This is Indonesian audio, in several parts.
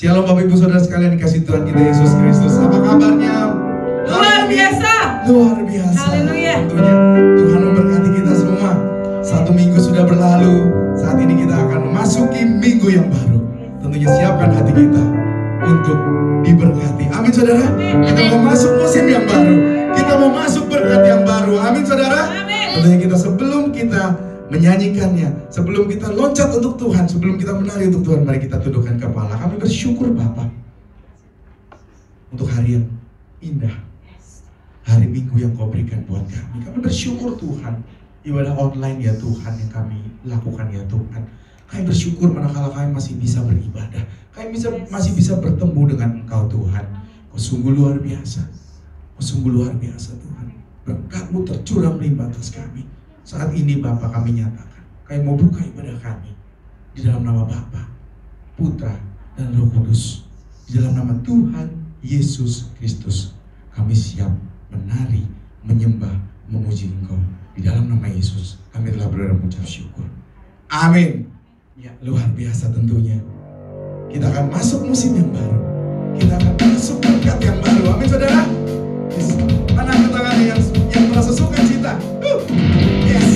Shalom Bapak Ibu Saudara sekalian dikasih Tuhan kita Yesus Kristus. Apa kabarnya? Luar biasa. Luar biasa. Haleluya. Tentunya Tuhan memberkati kita semua. Satu minggu sudah berlalu. Saat ini kita akan memasuki minggu yang baru. Tentunya siapkan hati kita untuk diberkati. Amin saudara. Kita mau masuk musim yang baru. Kita mau masuk berkat yang baru. Amin saudara. Tentunya kita sebelum kita menyanyikannya, sebelum kita loncat untuk Tuhan, sebelum kita menari untuk Tuhan, mari kita tundukkan kepala. Kami bersyukur Bapa untuk hari yang indah, hari Minggu yang Kau berikan buat kami. Kami bersyukur Tuhan, ibadah online ya Tuhan yang kami lakukan ya Tuhan. Kami bersyukur manakala kami masih bisa beribadah, kami masih bisa bertemu dengan Engkau Tuhan. Kau sungguh luar biasa, Kau sungguh luar biasa Tuhan. Berkat-Mu tercurah melimpah atas kami. Saat ini Bapa kami nyatakan, kami mau buka ibadah kami di dalam nama Bapa, Putra, dan Roh Kudus. Di dalam nama Tuhan Yesus Kristus, kami siap menari, menyembah, memuji Engkau. Di dalam nama Yesus, kami telah berdoa mengucap syukur. Amin. Ya, luar biasa tentunya. Kita akan masuk musim yang baru. Kita akan masuk berkat yang baru. Amin saudara. Yes. Mana angkat tangannya yang merasa suka cita. Yes.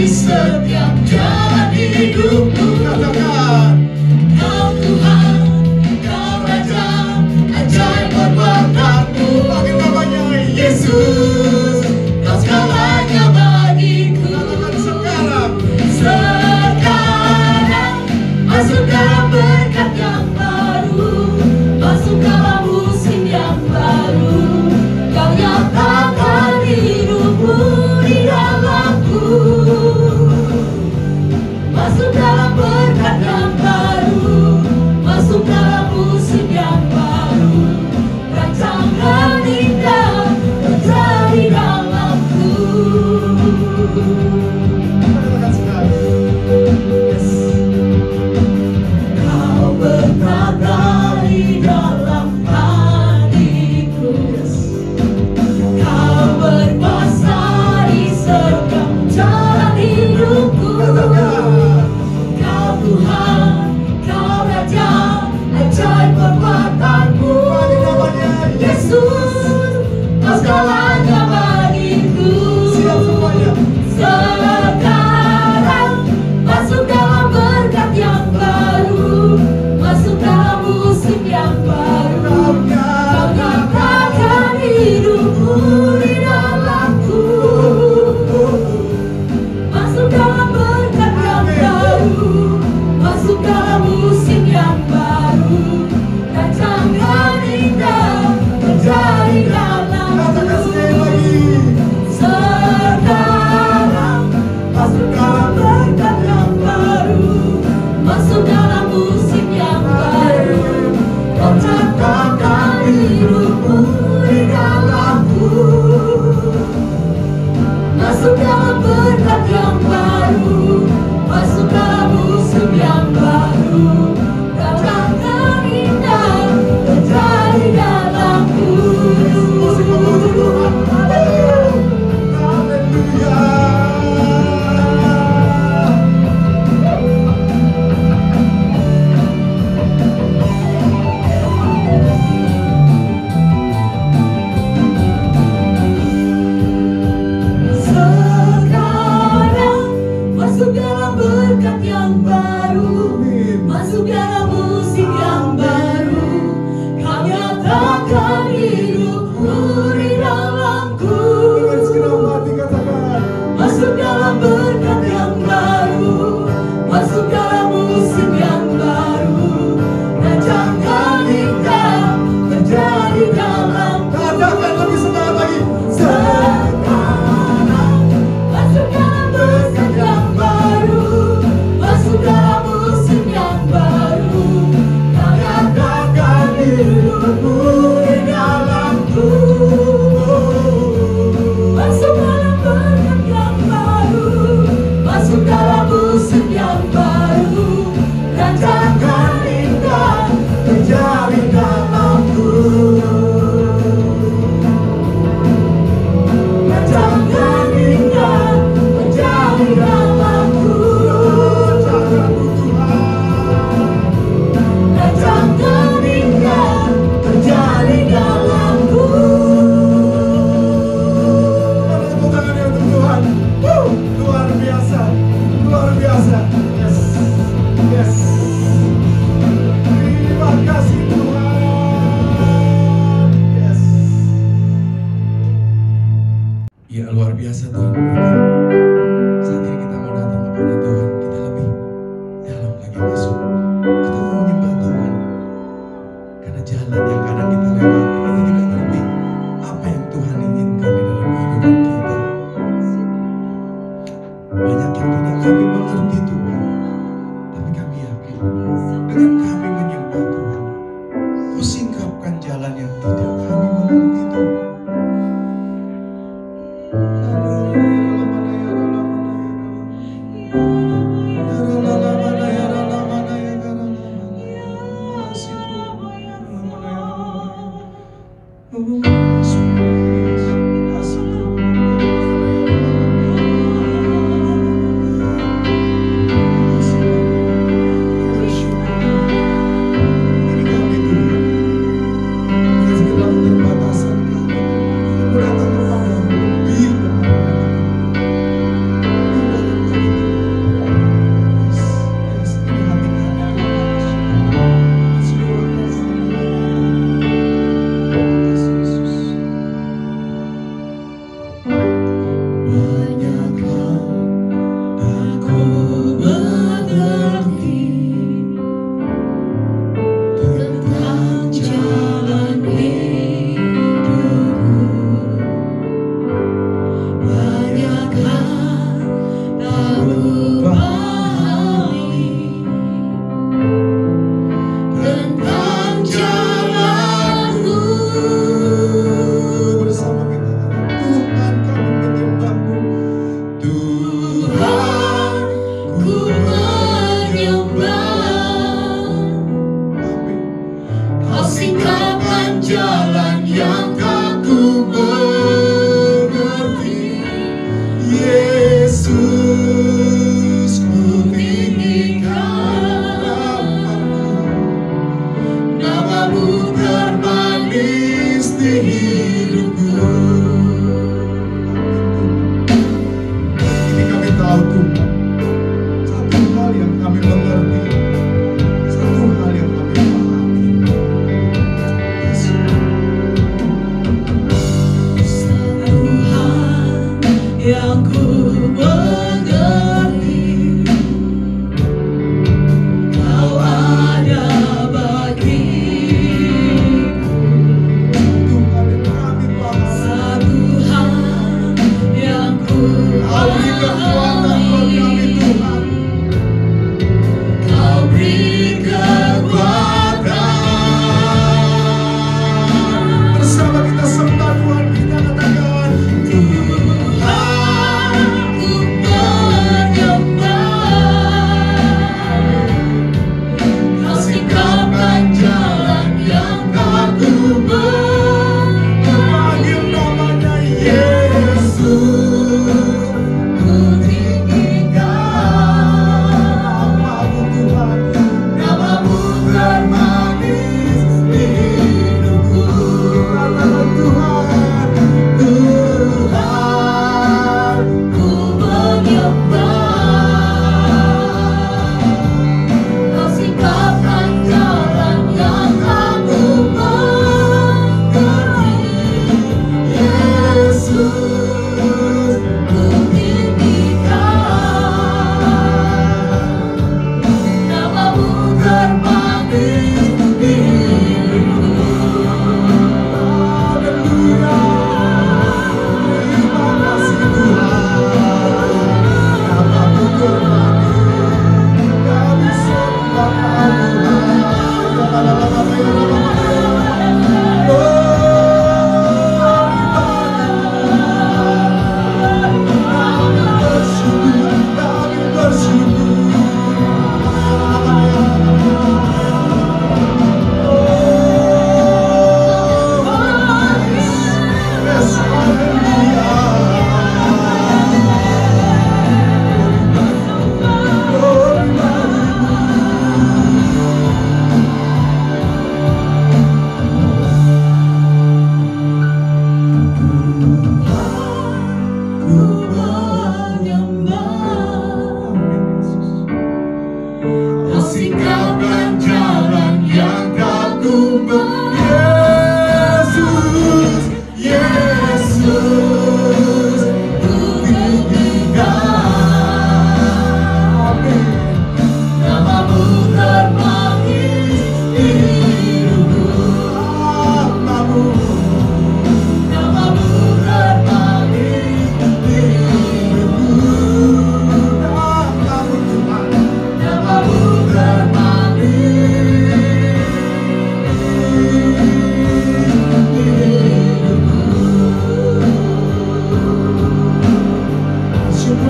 Setiap jalan hidupku, katakan Kau Tuhan, Kau Raja, ajaib perbuatanmu. Bagi namanya Yesus, Kau segalanya bagiku. Katakan sekarang, sekarang masuk dalam berkat yang baru, masuk dalam musim yang baru. Kau nyatakan hidupmu di dalamku. Masuk dalam berkat yang baru, masuk dalam musim yang baru. Rancangan indah terjadi dalamku. Kau berkata di dalam hatiku, Kau berkuasa di setiap jalan hidupku. Kau Tuhan, Kau Raja, ajaib perbuatanmu. Yesus, Kau segalanya bagiku. Sekarang masuk dalam berkat yang baru, masuk dalam musim yang baru. Kau nyatakan hidupmu di dalamku. Masuk dalam berkat yang baru, masuk dalam musim yang baru. Rancangan indah terjadi dalamku. Sekarang masuk dalam berkat yang baru, masuk dalam musim yang baru. Kau nyatakan hidupmu di dalamku. Masuk dalam berkat yang baru, masuk dalam musim yang baru. Rancangan indah terjadi dalamku. Sekarang masuk dalam berkat yang baru, masuk dalam musim yang baru. Kau nyatakan hidupmu di dalamku. Masuk dalam berkat yang baru, masuk dalam musim yang baru. Rancangan indah terjadi dalamku. Katakan lebih semangat lagi. Sekarang masuk dalam berkat yang baru, masuk dalam musim yang baru. Kau nyatakan hidupmu di dalamku. Masuk dalam berkat yang baru, Banyak yang tidak kami mengerti Tuhan, tapi kami yakin dengan kami menyembah Tuhan, Kau singkapkan jalan yang tidak kami mengerti Tuhan.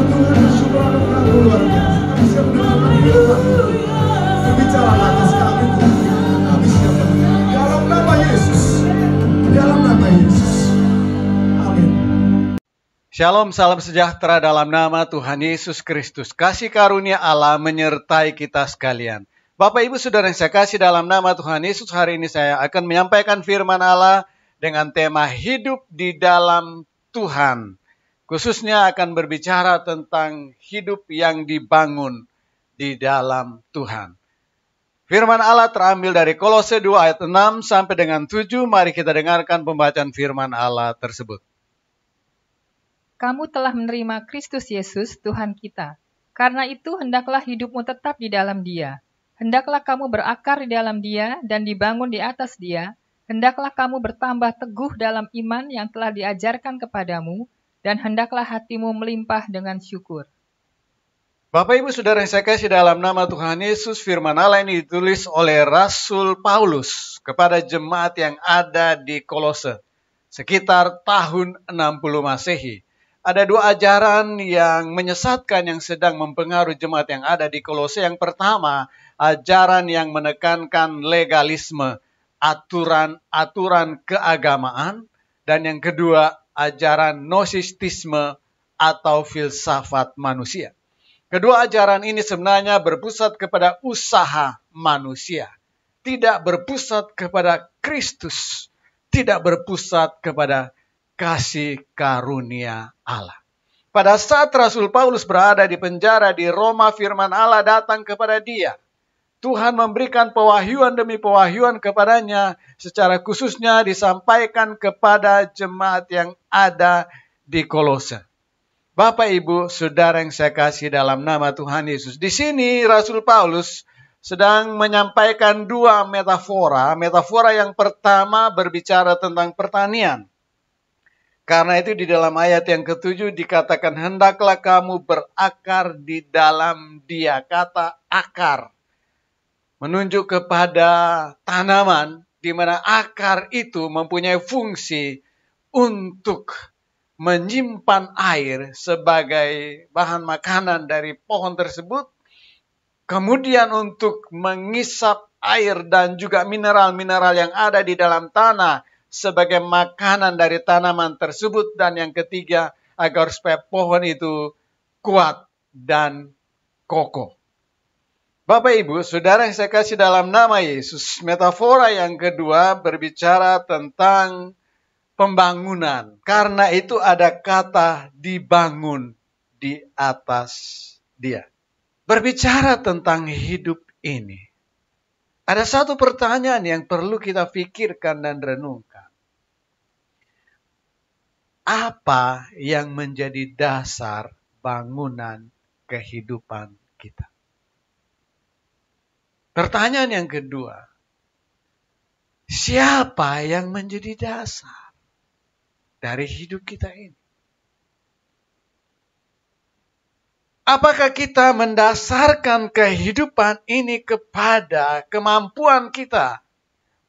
Tuhan, bersyukur anugerah-Mu luar biasa. Kami siap mendengarkan firman-Mu. Berbicaralah atas kami Tuhan. Kami siap mendengar. Dalam nama Yesus. Dalam nama Yesus. Amin. Shalom, salam sejahtera dalam nama Tuhan Yesus Kristus. Kasih karunia Allah menyertai kita sekalian. Bapak, Ibu, Saudara yang saya kasih dalam nama Tuhan Yesus, hari ini saya akan menyampaikan firman Allah dengan tema hidup di dalam Tuhan. Khususnya akan berbicara tentang hidup yang dibangun di dalam Tuhan. Firman Allah terambil dari Kolose 2 ayat 6 sampai dengan 7. Mari kita dengarkan pembacaan firman Allah tersebut. Kamu telah menerima Kristus Yesus, Tuhan kita. Karena itu, hendaklah hidupmu tetap di dalam Dia. Hendaklah kamu berakar di dalam Dia dan dibangun di atas Dia. Hendaklah kamu bertambah teguh dalam iman yang telah diajarkan kepadamu, dan hendaklah hatimu melimpah dengan syukur. Bapak, Ibu, Saudara yang saya kasih dalam nama Tuhan Yesus, firman Allah ini ditulis oleh Rasul Paulus kepada jemaat yang ada di Kolose, sekitar tahun 60 Masehi. Ada dua ajaran yang menyesatkan yang sedang mempengaruhi jemaat yang ada di Kolose. Yang pertama, ajaran yang menekankan legalisme, aturan-aturan keagamaan. Dan yang kedua, ajaran nosistisme atau filsafat manusia. Kedua ajaran ini sebenarnya berpusat kepada usaha manusia. Tidak berpusat kepada Kristus. Tidak berpusat kepada kasih karunia Allah. Pada saat Rasul Paulus berada di penjara di Roma, firman Allah datang kepada dia. Tuhan memberikan pewahyuan demi pewahyuan kepadanya, secara khususnya disampaikan kepada jemaat yang ada di Kolose. Bapak, Ibu, Saudara yang saya kasih dalam nama Tuhan Yesus. Di sini Rasul Paulus sedang menyampaikan dua metafora. Metafora yang pertama berbicara tentang pertanian. Karena itu di dalam ayat yang ke-7 dikatakan, hendaklah kamu berakar di dalam Dia. Kata akar menunjuk kepada tanaman, di mana akar itu mempunyai fungsi untuk menyimpan air sebagai bahan makanan dari pohon tersebut. Kemudian untuk mengisap air dan juga mineral-mineral yang ada di dalam tanah sebagai makanan dari tanaman tersebut. Dan yang ketiga, agar supaya pohon itu kuat dan kokoh. Bapak, Ibu, Saudara yang saya kasih dalam nama Yesus, metafora yang kedua berbicara tentang pembangunan. Karena itu ada kata dibangun di atas Dia. Berbicara tentang hidup ini, ada satu pertanyaan yang perlu kita pikirkan dan renungkan. Apa yang menjadi dasar bangunan kehidupan kita? Pertanyaan yang kedua, siapa yang menjadi dasar dari hidup kita ini? Apakah kita mendasarkan kehidupan ini kepada kemampuan kita,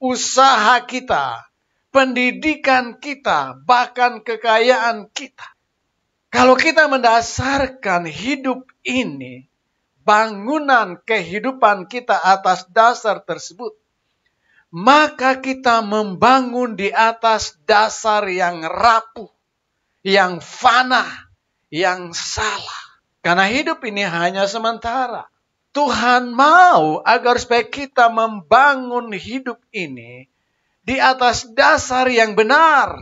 usaha kita, pendidikan kita, bahkan kekayaan kita? Kalau kita mendasarkan hidup ini, bangunan kehidupan kita atas dasar tersebut, maka kita membangun di atas dasar yang rapuh, yang fana, yang salah. Karena hidup ini hanya sementara. Tuhan mau agar supaya kita membangun hidup ini di atas dasar yang benar,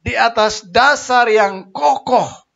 di atas dasar yang kokoh,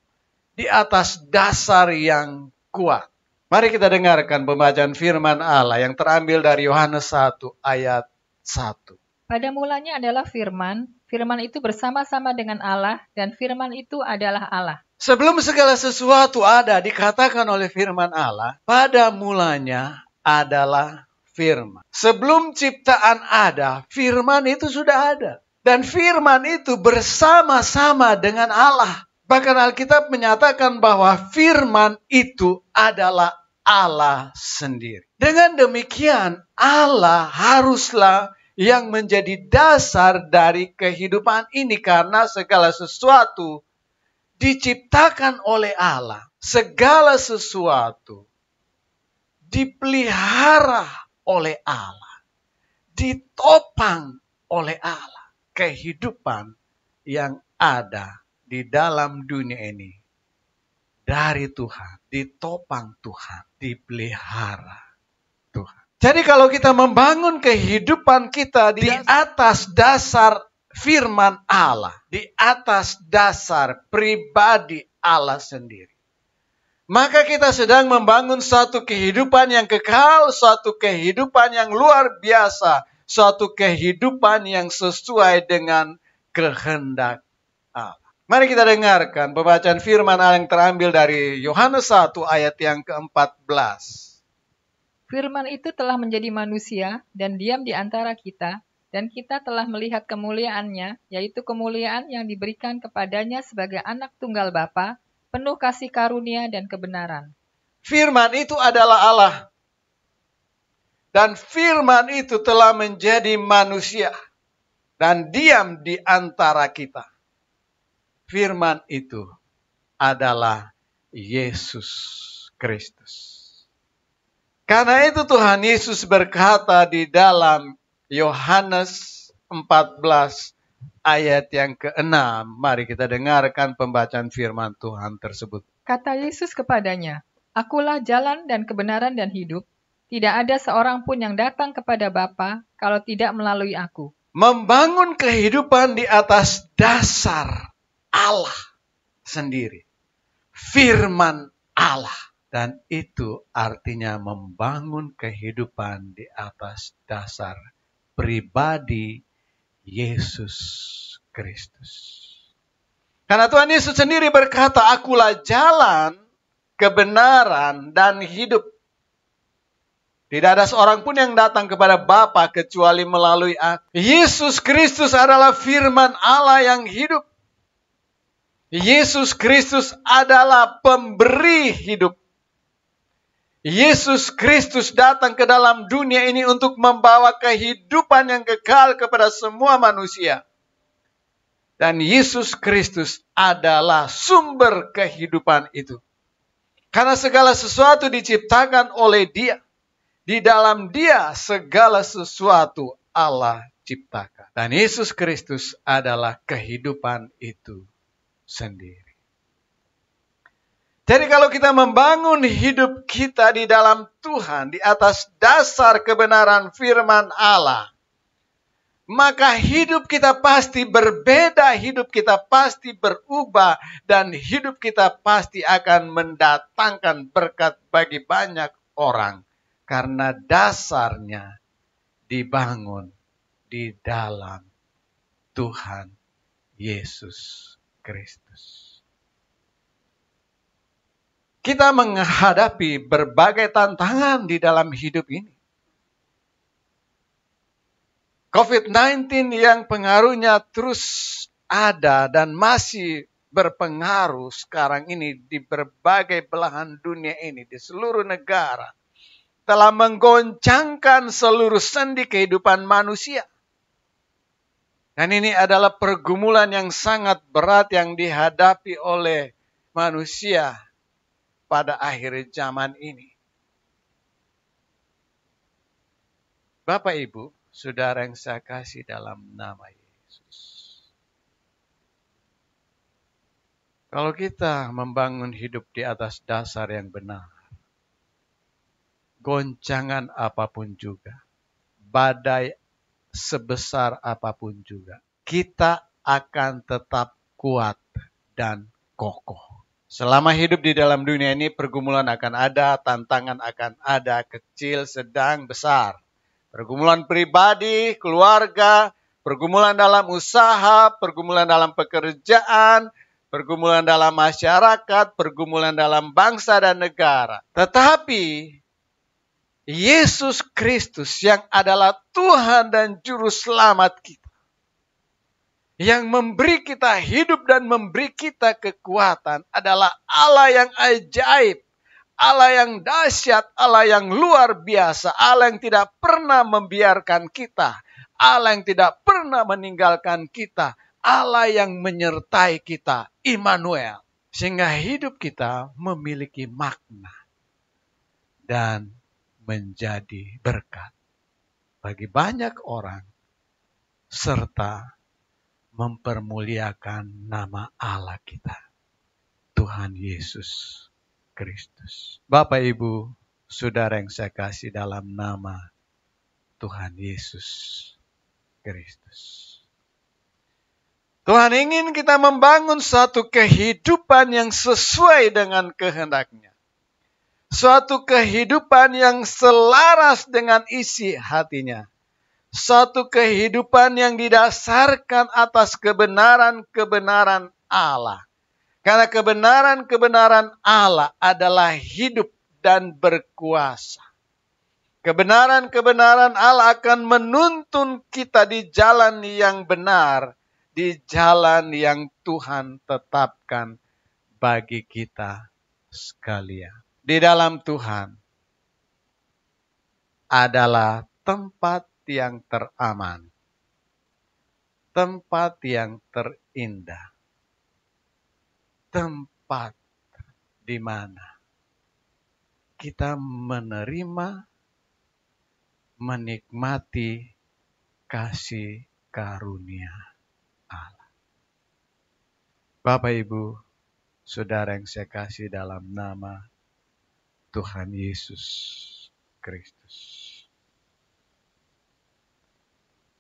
di atas dasar yang kuat. Mari kita dengarkan pembacaan firman Allah yang terambil dari Yohanes 1 ayat 1. Pada mulanya adalah firman, firman itu bersama-sama dengan Allah, dan firman itu adalah Allah. Sebelum segala sesuatu ada, dikatakan oleh firman Allah, pada mulanya adalah firman. Sebelum ciptaan ada, firman itu sudah ada. Dan firman itu bersama-sama dengan Allah. Bahkan Alkitab menyatakan bahwa firman itu adalah Allah sendiri. Dengan demikian, Allah haruslah yang menjadi dasar dari kehidupan ini, karena segala sesuatu diciptakan oleh Allah. Segala sesuatu dipelihara oleh Allah. Ditopang oleh Allah. Kehidupan yang ada di dalam dunia ini dari Tuhan, ditopang Tuhan, dipelihara Tuhan. Jadi kalau kita membangun kehidupan kita di atas dasar firman Allah, di atas dasar pribadi Allah sendiri, maka kita sedang membangun suatu kehidupan yang kekal, suatu kehidupan yang luar biasa, suatu kehidupan yang sesuai dengan kehendak Allah. Mari kita dengarkan pembacaan firman Allah yang terambil dari Yohanes 1 ayat yang ke-14. Firman itu telah menjadi manusia dan diam di antara kita, dan kita telah melihat kemuliaannya, yaitu kemuliaan yang diberikan kepadanya sebagai anak tunggal Bapa, penuh kasih karunia dan kebenaran. Firman itu adalah Allah. Dan firman itu telah menjadi manusia dan diam di antara kita. Firman itu adalah Yesus Kristus. Karena itu Tuhan Yesus berkata di dalam Yohanes 14 ayat yang ke-6. Mari kita dengarkan pembacaan firman Tuhan tersebut. Kata Yesus kepadanya, "Akulah jalan dan kebenaran dan hidup. Tidak ada seorang pun yang datang kepada Bapa kalau tidak melalui aku." Membangun kehidupan di atas dasar Allah sendiri. Firman Allah. Dan itu artinya membangun kehidupan di atas dasar pribadi Yesus Kristus. Karena Tuhan Yesus sendiri berkata, "Akulah jalan, kebenaran, dan hidup. Tidak ada seorang pun yang datang kepada Bapa kecuali melalui aku." Yesus Kristus adalah firman Allah yang hidup. Yesus Kristus adalah pemberi hidup. Yesus Kristus datang ke dalam dunia ini untuk membawa kehidupan yang kekal kepada semua manusia. Dan Yesus Kristus adalah sumber kehidupan itu. Karena segala sesuatu diciptakan oleh Dia. Di dalam Dia segala sesuatu Allah ciptakan. Dan Yesus Kristus adalah kehidupan itu sendiri. Jadi kalau kita membangun hidup kita di dalam Tuhan, di atas dasar kebenaran firman Allah, maka hidup kita pasti berbeda, hidup kita pasti berubah, dan hidup kita pasti akan mendatangkan berkat bagi banyak orang. Karena dasarnya dibangun di dalam Tuhan Yesus Kristus. Kita menghadapi berbagai tantangan di dalam hidup ini. COVID-19 yang pengaruhnya terus ada dan masih berpengaruh sekarang ini di berbagai belahan dunia ini, di seluruh negara, telah menggoncangkan seluruh sendi kehidupan manusia. Dan ini adalah pergumulan yang sangat berat yang dihadapi oleh manusia pada akhir zaman ini. Bapak, Ibu, Saudara yang saya kasih dalam nama Yesus. Kalau kita membangun hidup di atas dasar yang benar, goncangan apapun juga, badai sebesar apapun juga, kita akan tetap kuat dan kokoh. Selama hidup di dalam dunia ini, pergumulan akan ada, tantangan akan ada, kecil, sedang, besar. Pergumulan pribadi, keluarga, pergumulan dalam usaha, pergumulan dalam pekerjaan, pergumulan dalam masyarakat, pergumulan dalam bangsa dan negara. Tetapi, Yesus Kristus yang adalah Tuhan dan Juru Selamat kita, yang memberi kita hidup dan memberi kita kekuatan, adalah Allah yang ajaib, Allah yang dahsyat, Allah yang luar biasa, Allah yang tidak pernah membiarkan kita, Allah yang tidak pernah meninggalkan kita, Allah yang menyertai kita, Immanuel, Sehingga hidup kita memiliki makna dan menjadi berkat bagi banyak orang serta mempermuliakan nama Allah kita, Tuhan Yesus Kristus. Bapak, Ibu, Saudara yang saya kasih dalam nama Tuhan Yesus Kristus. Tuhan ingin kita membangun suatu kehidupan yang sesuai dengan kehendak-Nya. Suatu kehidupan yang selaras dengan isi hatinya. Suatu kehidupan yang didasarkan atas kebenaran-kebenaran Allah. Karena kebenaran-kebenaran Allah adalah hidup dan berkuasa. Kebenaran-kebenaran Allah akan menuntun kita di jalan yang benar, di jalan yang Tuhan tetapkan bagi kita sekalian. Di dalam Tuhan adalah tempat yang teraman, tempat yang terindah, tempat di mana kita menerima, menikmati kasih karunia Allah. Bapak, Ibu, Saudara yang saya kasih dalam nama Tuhan Yesus Kristus.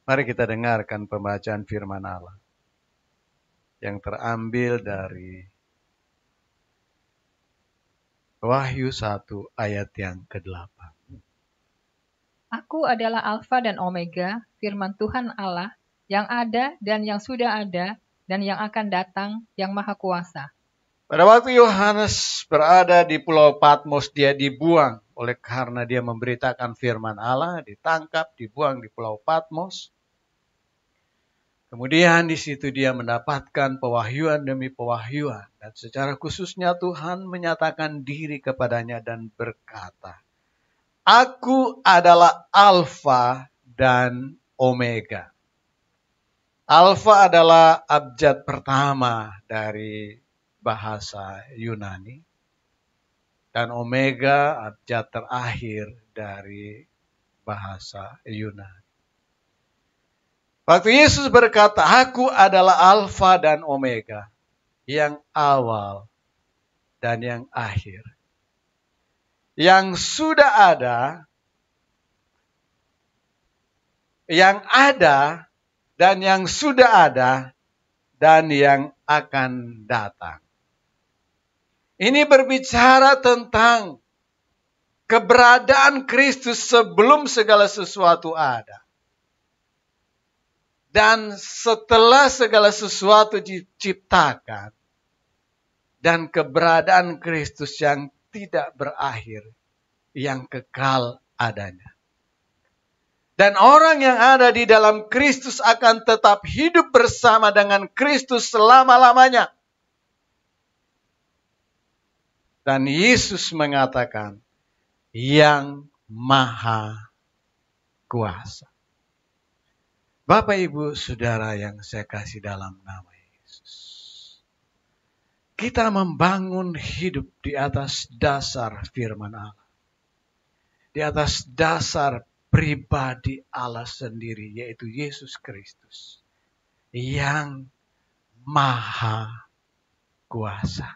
Mari kita dengarkan pembacaan firman Allah yang terambil dari Wahyu 1 ayat yang ke-8. Aku adalah Alfa dan Omega, firman Tuhan Allah, yang ada dan yang sudah ada dan yang akan datang, yang Maha Kuasa. Pada waktu Yohanes berada di Pulau Patmos, dia dibuang oleh karena dia memberitakan firman Allah, ditangkap, dibuang di Pulau Patmos. Kemudian di situ dia mendapatkan pewahyuan demi pewahyuan. Dan secara khususnya Tuhan menyatakan diri kepadanya dan berkata, Aku adalah Alfa dan Omega. Alfa adalah abjad pertama dari bahasa Yunani. Dan Omega abjad terakhir dari bahasa Yunani. Waktu Yesus berkata, Aku adalah Alfa dan Omega, yang awal dan yang akhir. Yang sudah ada, yang ada, dan yang sudah ada, dan yang akan datang. Ini berbicara tentang keberadaan Kristus sebelum segala sesuatu ada. Dan setelah segala sesuatu diciptakan, dan keberadaan Kristus yang tidak berakhir, yang kekal adanya. Dan orang yang ada di dalam Kristus akan tetap hidup bersama dengan Kristus selama-lamanya. Dan Yesus mengatakan, yang Maha Kuasa. Bapak, Ibu, Saudara yang saya kasih dalam nama Yesus. Kita membangun hidup di atas dasar firman Allah. Di atas dasar pribadi Allah sendiri, yaitu Yesus Kristus. Yang Maha Kuasa.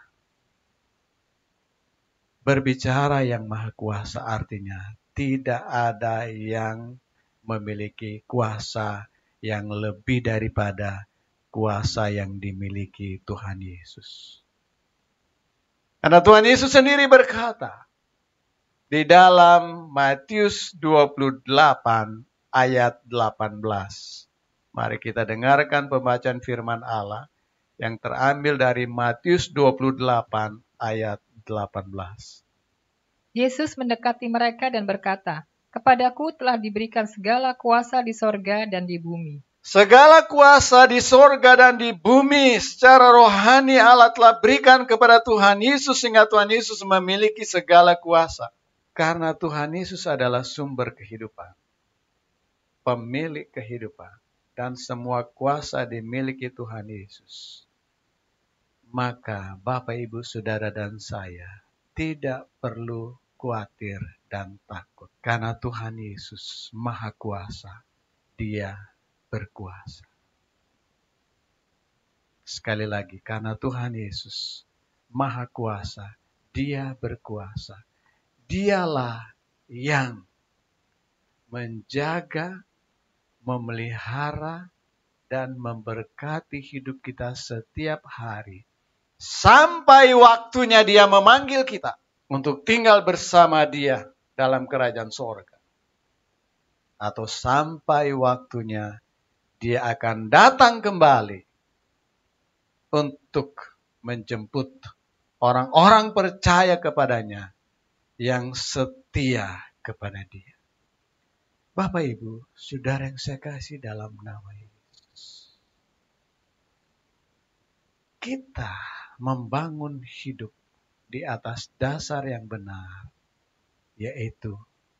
Berbicara yang Maha Kuasa artinya tidak ada yang memiliki kuasa yang lebih daripada kuasa yang dimiliki Tuhan Yesus. Karena Tuhan Yesus sendiri berkata di dalam Matius 28 ayat 18. Mari kita dengarkan pembacaan firman Allah yang terambil dari Matius 28 ayat 18. Yesus mendekati mereka dan berkata, Kepadaku telah diberikan segala kuasa di sorga dan di bumi. Segala kuasa di sorga dan di bumi secara rohani Allah telah berikan kepada Tuhan Yesus sehingga Tuhan Yesus memiliki segala kuasa. Karena Tuhan Yesus adalah sumber kehidupan, pemilik kehidupan, dan semua kuasa dimiliki Tuhan Yesus. maka Bapak, Ibu, Saudara, dan saya tidak perlu khawatir dan takut. Karena Tuhan Yesus Maha Kuasa, Dia berkuasa. Sekali lagi, karena Tuhan Yesus Maha Kuasa, Dia berkuasa. Dialah yang menjaga, memelihara, dan memberkati hidup kita setiap hari. Sampai waktunya Dia memanggil kita untuk tinggal bersama Dia dalam kerajaan sorga. Atau sampai waktunya Dia akan datang kembali untuk menjemput orang-orang percaya kepadanya yang setia kepada Dia. Bapak, Ibu, Saudara yang saya kasih dalam nama Yesus, kita membangun hidup di atas dasar yang benar, yaitu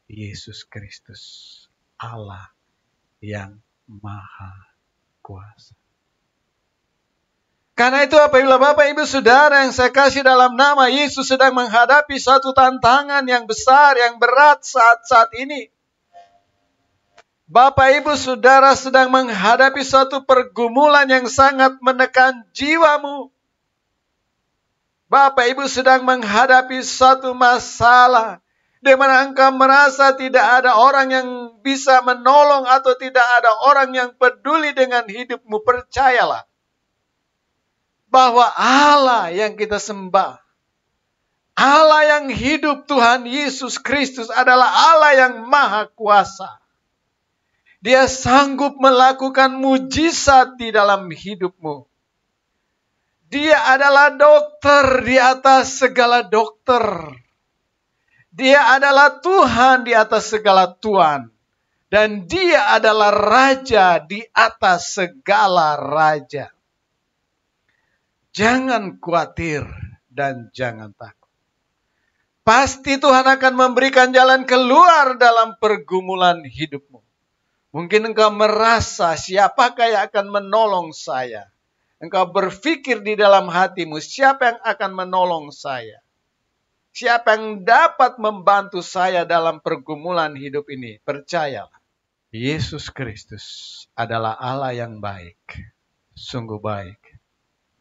Yesus Kristus, Allah yang Maha Kuasa. Karena itu apabila Bapak, Ibu, Saudara yang saya kasih dalam nama Yesus sedang menghadapi satu tantangan yang besar, yang berat saat-saat ini. Bapak, Ibu, Saudara sedang menghadapi satu pergumulan yang sangat menekan jiwamu. Bapak, Ibu sedang menghadapi satu masalah di mana engkau merasa tidak ada orang yang bisa menolong atau tidak ada orang yang peduli dengan hidupmu. Percayalah bahwa Allah yang kita sembah, Allah yang hidup, Tuhan Yesus Kristus adalah Allah yang Maha Kuasa. Dia sanggup melakukan mujizat di dalam hidupmu. Dia adalah dokter di atas segala dokter. Dia adalah Tuhan di atas segala Tuhan. Dan Dia adalah Raja di atas segala Raja. Jangan khawatir dan jangan takut. Pasti Tuhan akan memberikan jalan keluar dalam pergumulan hidupmu. Mungkin engkau merasa siapakah yang akan menolong saya. Engkau berpikir di dalam hatimu, siapa yang akan menolong saya? Siapa yang dapat membantu saya dalam pergumulan hidup ini? Percayalah, Yesus Kristus adalah Allah yang baik, sungguh baik,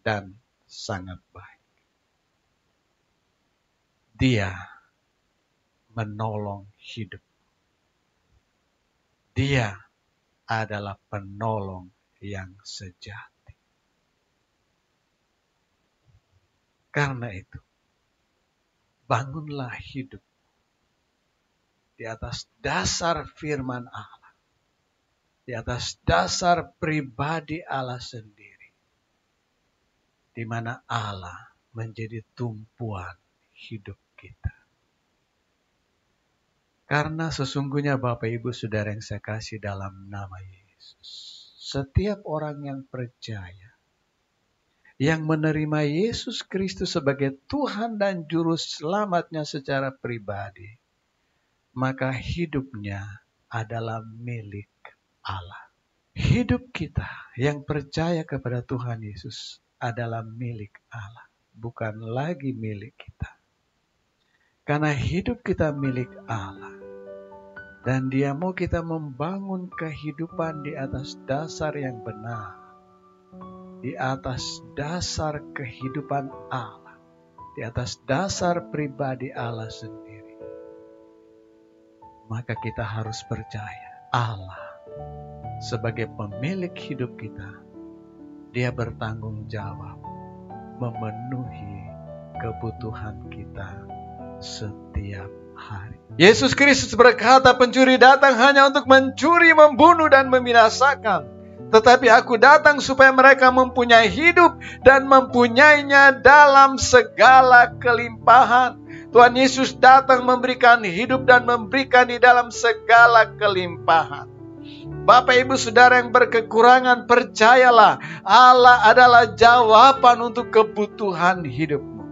dan sangat baik. Dia menolong hidup. Dia adalah penolong yang sejati. Karena itu, bangunlah hidup di atas dasar firman Allah, di atas dasar pribadi Allah sendiri, di mana Allah menjadi tumpuan hidup kita. Karena sesungguhnya Bapak, Ibu, Saudara yang saya kasih dalam nama Yesus, setiap orang yang percaya, yang menerima Yesus Kristus sebagai Tuhan dan Juru Selamatnya secara pribadi, maka hidupnya adalah milik Allah. Hidup kita yang percaya kepada Tuhan Yesus adalah milik Allah, bukan lagi milik kita. Karena hidup kita milik Allah, dan Dia mau kita membangun kehidupan di atas dasar yang benar, di atas dasar kehidupan Allah, di atas dasar pribadi Allah sendiri. Maka kita harus percaya Allah sebagai pemilik hidup kita. Dia bertanggung jawab memenuhi kebutuhan kita setiap hari. Yesus Kristus berkata, pencuri datang hanya untuk mencuri, membunuh, dan membinasakan. Tetapi aku datang supaya mereka mempunyai hidup dan mempunyainya dalam segala kelimpahan. Tuhan Yesus datang memberikan hidup dan memberikan di dalam segala kelimpahan. Bapak, Ibu, Saudara yang berkekurangan, percayalah Allah adalah jawaban untuk kebutuhan hidupmu.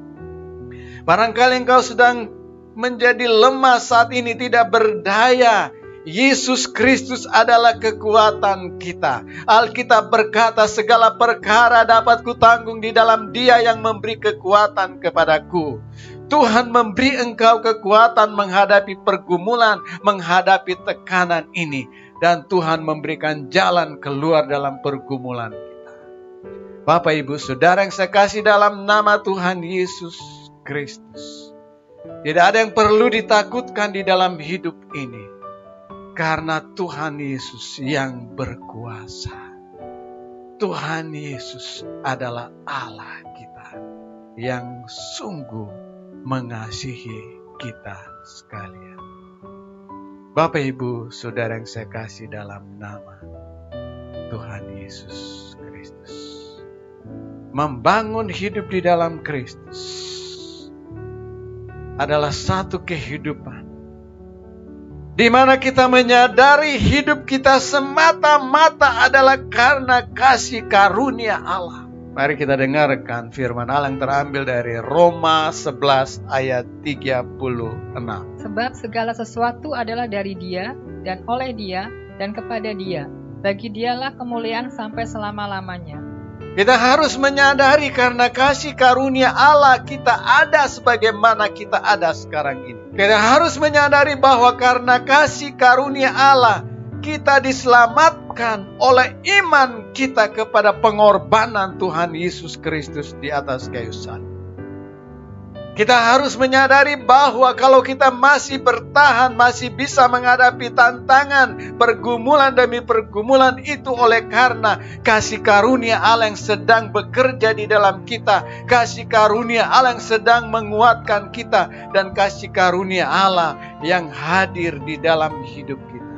Barangkali engkau sedang menjadi lemah saat ini, tidak berdaya. Yesus Kristus adalah kekuatan kita. Alkitab berkata, segala perkara dapat kutanggung di dalam Dia yang memberi kekuatan kepadaku. Tuhan memberi engkau kekuatan menghadapi pergumulan, menghadapi tekanan ini. Dan Tuhan memberikan jalan keluar dalam pergumulan kita. Bapak, Ibu, Saudara yang saya kasih dalam nama Tuhan Yesus Kristus. Tidak ada yang perlu ditakutkan di dalam hidup ini. Karena Tuhan Yesus yang berkuasa. Tuhan Yesus adalah Allah kita yang sungguh mengasihi kita sekalian. Bapak, Ibu, Saudara yang saya kasih dalam nama Tuhan Yesus Kristus. Membangun hidup di dalam Kristus adalah satu kehidupan di mana kita menyadari hidup kita semata-mata adalah karena kasih karunia Allah. Mari kita dengarkan firman Allah yang terambil dari Roma 11 ayat 36. Sebab segala sesuatu adalah dari Dia, dan oleh Dia, dan kepada Dia. Bagi Dialah kemuliaan sampai selama-lamanya. Kita harus menyadari karena kasih karunia Allah kita ada sebagaimana kita ada sekarang ini. Kita harus menyadari bahwa karena kasih karunia Allah kita diselamatkan oleh iman kita kepada pengorbanan Tuhan Yesus Kristus di atas kayu salib. Kita harus menyadari bahwa kalau kita masih bertahan, masih bisa menghadapi tantangan, pergumulan demi pergumulan itu oleh karena kasih karunia Allah yang sedang bekerja di dalam kita. Kasih karunia Allah yang sedang menguatkan kita. Dan kasih karunia Allah yang hadir di dalam hidup kita.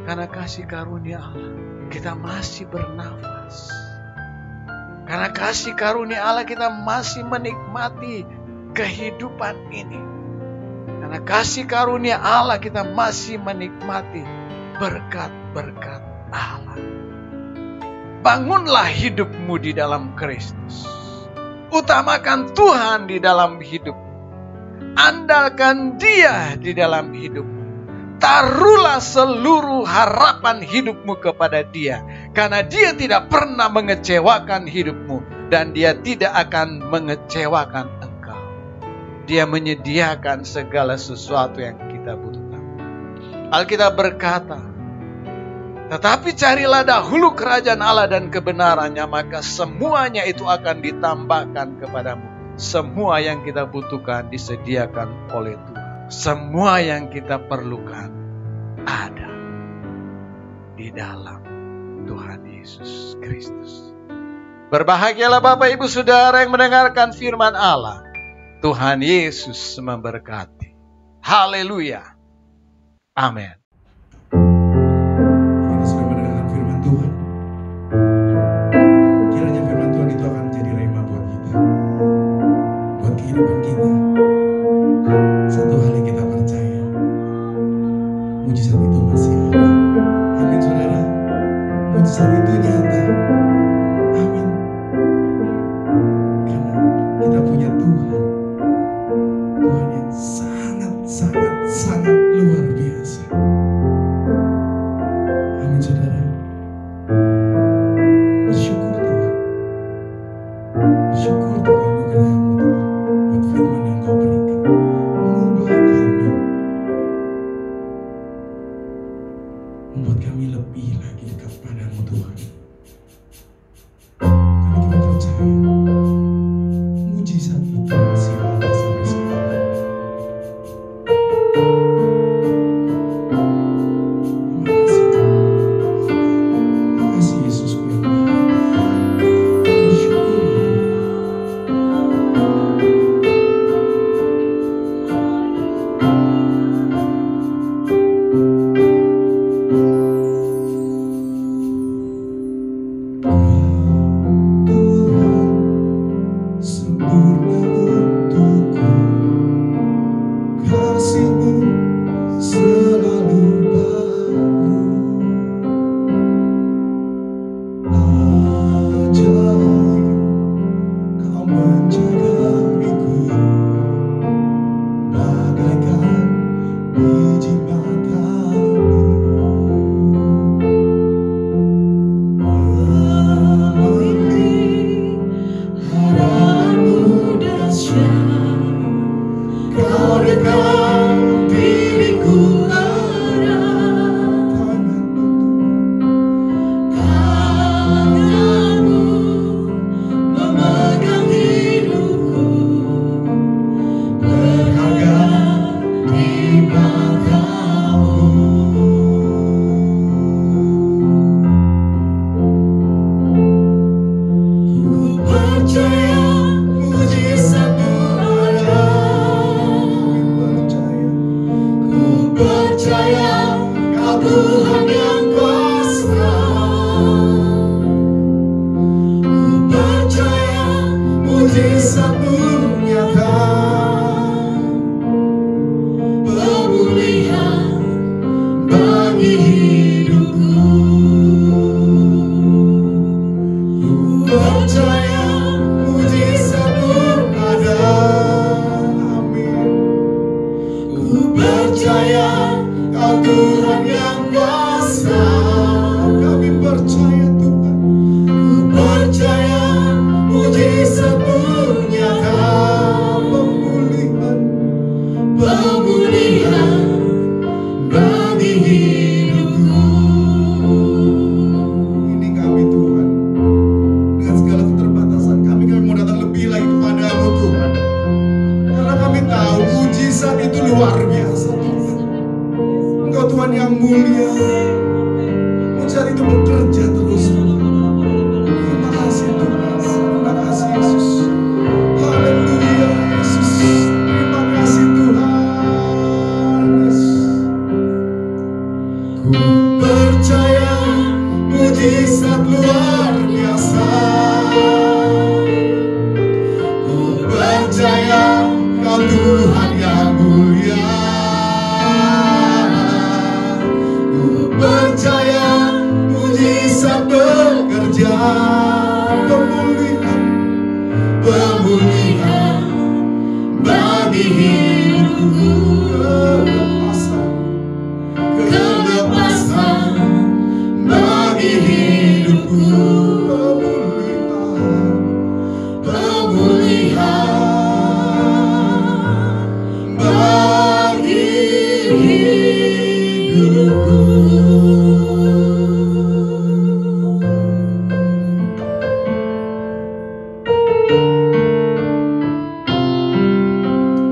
Karena kasih karunia Allah, kita masih bernafas. Karena kasih karunia Allah kita masih menikmati kehidupan ini. Karena kasih karunia Allah kita masih menikmati berkat-berkat Allah. Bangunlah hidupmu di dalam Kristus. Utamakan Tuhan di dalam hidupmu. Andalkan Dia di dalam hidupmu. Taruhlah seluruh harapan hidupmu kepada Dia. Karena Dia tidak pernah mengecewakan hidupmu. Dan Dia tidak akan mengecewakan engkau. Dia menyediakan segala sesuatu yang kita butuhkan. Alkitab berkata, tetapi carilah dahulu kerajaan Allah dan kebenarannya, maka semuanya itu akan ditambahkan kepadamu. Semua yang kita butuhkan disediakan oleh Tuhan. Semua yang kita perlukan ada di dalam Tuhan Yesus Kristus. Berbahagialah Bapak Ibu Saudara yang mendengarkan firman Allah. Tuhan Yesus memberkati. Haleluya. Amin. Kita sudah mendengarkan firman Tuhan. Kiranya firman Tuhan itu akan menjadi rema buat kita, buat kehidupan kita. Satu hal yang kita percaya, mujizat itu masih ada. Amin saudara. Mujizat itu nyata. Amin. Karena kita punya Tuhan. Tuhan yang sangat luar biasa. Amin saudara. Bersyukur Tuhan. Bersyukur Tuhan anugerah-Mu Tuhan. Buat firman yang Kau berikan. Mengubah kami. Membuat kami lebih lagi dekat padamu Tuhan. Karena kita percaya mujizat itu masih ada sampai sekarang. Kau dekat diriku erat, tanganmu memegang hidupku, berharga di matamu. Ku percaya mujizatmu ada. Ku percaya Kau Tuhan yang kuasa. Ku percaya mujizatmu nyata. Pemulihan bagi hidupku. Ku percaya mujizatmu ada. Amin. Ku percaya Kau Tuhan yang kuasa. Kami percaya Tuhan. Ku percaya mujizatmu nyata. Pemulihan bagi hidupku. Ini kami Tuhan, dengan segala keterbatasan kami mau datang lebih lagi kepadamu Tuhan, karena kami tahu mujizat itu luar biasa Tuhan. Engkau Tuhan yang mulia, mujizat itu bekerja terus Tuhan. Terima kasih Tuhan, terima kasih Yesus. Haleluya Yesus, terima kasih Tuhan Yesus. Ku percaya mujizat luar biasa. Ku percaya Kau Tuhan yang mulia. Ku percaya mujizat bekerja. Pemulihan bagi hidupku. Kelepasan bagi hidupku. Pemulihan bagi hidupku.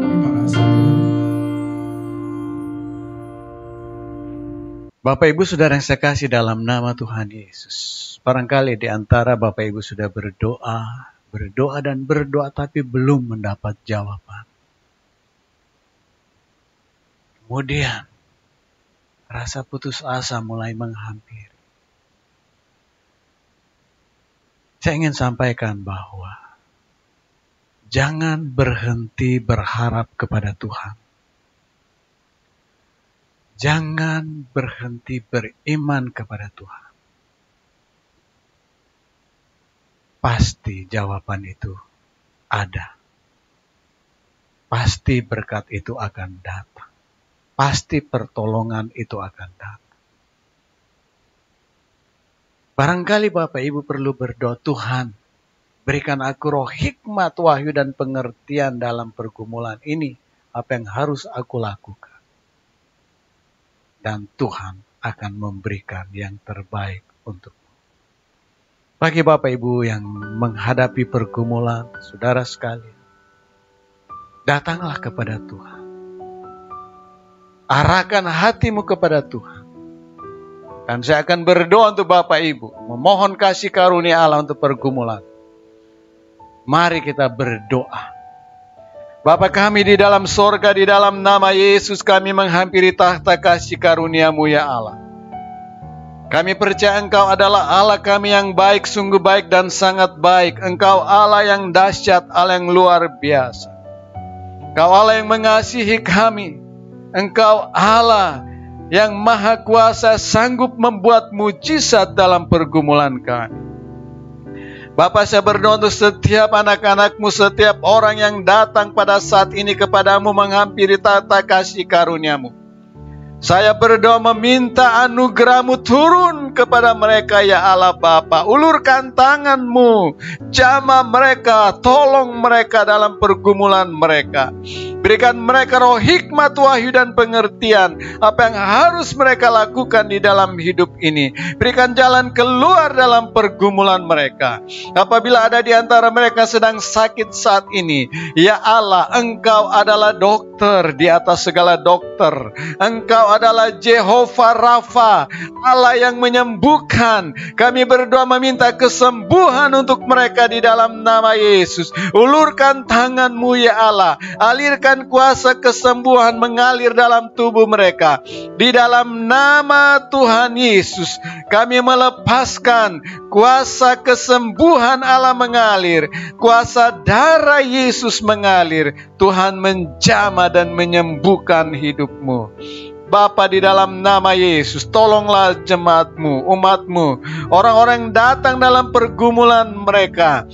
Terima kasih Tuhan. Bapak Ibu Saudara yang saya kasih dalam nama Tuhan Yesus. Barangkali di antara Bapak Ibu sudah berdoa dan berdoa tapi belum mendapat jawaban. Kemudian rasa putus asa mulai menghampiri. Saya ingin sampaikan bahwa jangan berhenti berharap kepada Tuhan. Jangan berhenti beriman kepada Tuhan. Pasti jawaban itu ada. Pasti berkat itu akan datang. Pasti pertolongan itu akan datang. Barangkali Bapak Ibu perlu berdoa, Tuhan, berikan aku roh hikmat, wahyu, dan pengertian dalam pergumulan ini. Apa yang harus aku lakukan. Dan Tuhan akan memberikan yang terbaik untukmu. Bagi Bapak Ibu yang menghadapi pergumulan, saudara sekalian, datanglah kepada Tuhan. Arahkan hatimu kepada Tuhan. Dan saya akan berdoa untuk Bapak Ibu, memohon kasih karunia Allah untuk pergumulan. Mari kita berdoa. Bapa kami di dalam sorga, di dalam nama Yesus kami menghampiri tahta kasih karunia-Mu ya Allah. Kami percaya Engkau adalah Allah kami yang baik, sungguh baik dan sangat baik. Engkau Allah yang dahsyat, Allah yang luar biasa. Engkau Allah yang mengasihi kami. Engkau Allah yang maha kuasa, sanggup membuat mujizat dalam pergumulan kami. Bapa, saya berdoa untuk setiap anak-anak-Mu, setiap orang yang datang pada saat ini kepadamu menghampiri tahta kasih karunia-Mu. Saya berdoa meminta anugerah-Mu turun firman kepada mereka ya Allah Bapa. Ulurkan tangan-Mu, jamah mereka, tolong mereka dalam pergumulan mereka. Berikan mereka roh hikmat, wahyu, dan pengertian apa yang harus mereka lakukan di dalam hidup ini. Berikan jalan keluar dalam pergumulan mereka. Apabila ada di antara mereka sedang sakit saat ini, ya Allah, Engkau adalah dokter di atas segala dokter. Engkau adalah Jehovah Rafa, Allah yang menyembuhkan. Kami berdoa meminta kesembuhan untuk mereka di dalam nama Yesus. Ulurkan tangan-Mu ya Allah, alirkan kuasa kesembuhan mengalir dalam tubuh mereka. Di dalam nama Tuhan Yesus, kami melepaskan kuasa kesembuhan Allah mengalir, kuasa darah Yesus mengalir. Tuhan menjamah dan menyembuhkan hidupmu. Bapa, di dalam nama Yesus, tolonglah jemaat-Mu, umat-Mu, orang-orang yang datang dalam pergumulan mereka.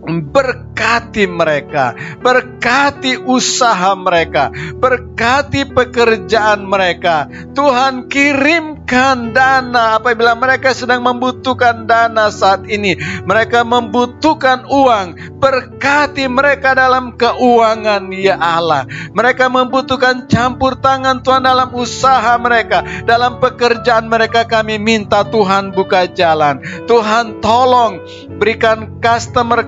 Berkati mereka, berkati usaha mereka, berkati pekerjaan mereka. Tuhan, kirimkan dana apabila mereka sedang membutuhkan dana saat ini. Mereka membutuhkan uang, berkati mereka dalam keuangan ya Allah. Mereka membutuhkan campur tangan Tuhan dalam usaha mereka, dalam pekerjaan mereka. Kami minta Tuhan buka jalan. Tuhan tolong berikan customer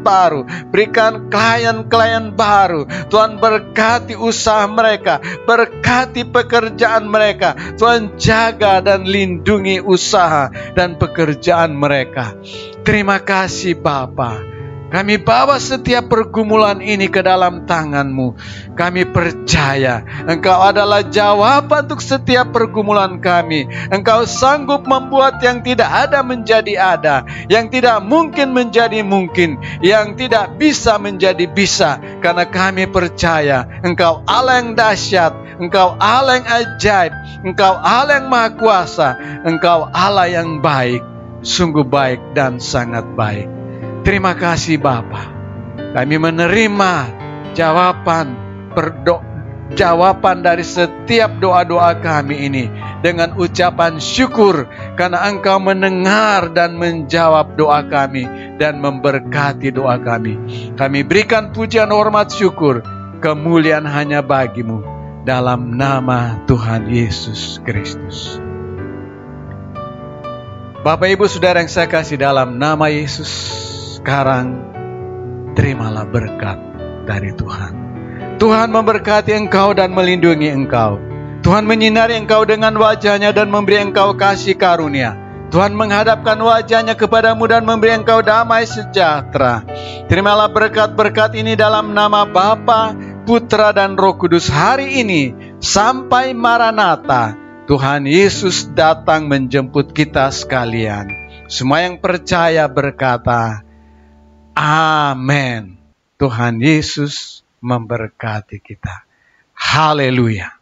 baru, berikan klien-klien baru. Tuhan berkati usaha mereka, berkati pekerjaan mereka. Tuhan jaga dan lindungi usaha dan pekerjaan mereka. Terima kasih Bapa. Kami bawa setiap pergumulan ini ke dalam tangan-Mu. Kami percaya Engkau adalah jawaban untuk setiap pergumulan kami. Engkau sanggup membuat yang tidak ada menjadi ada, yang tidak mungkin menjadi mungkin, yang tidak bisa menjadi bisa. Karena kami percaya Engkau Allah yang dahsyat, Engkau Allah yang ajaib, Engkau Allah yang maha kuasa, Engkau Allah yang baik, sungguh baik dan sangat baik. Terima kasih Bapa. Kami menerima jawaban dari setiap doa-doa kami ini dengan ucapan syukur, karena Engkau mendengar dan menjawab doa kami dan memberkati doa kami. Kami berikan pujian, hormat, syukur, kemuliaan hanya bagi-Mu dalam nama Tuhan Yesus Kristus. Bapak Ibu Saudara yang saya kasih dalam nama Yesus, sekarang terimalah berkat dari Tuhan. Tuhan memberkati engkau dan melindungi engkau. Tuhan menyinari engkau dengan wajah-Nya dan memberi engkau kasih karunia. Tuhan menghadapkan wajah-Nya kepadamu dan memberi engkau damai sejahtera. Terimalah berkat-berkat ini dalam nama Bapa, Putra, dan Roh Kudus hari ini sampai Maranatha. Tuhan Yesus datang menjemput kita sekalian. Semua yang percaya berkata, amin. Tuhan Yesus memberkati kita. Haleluya.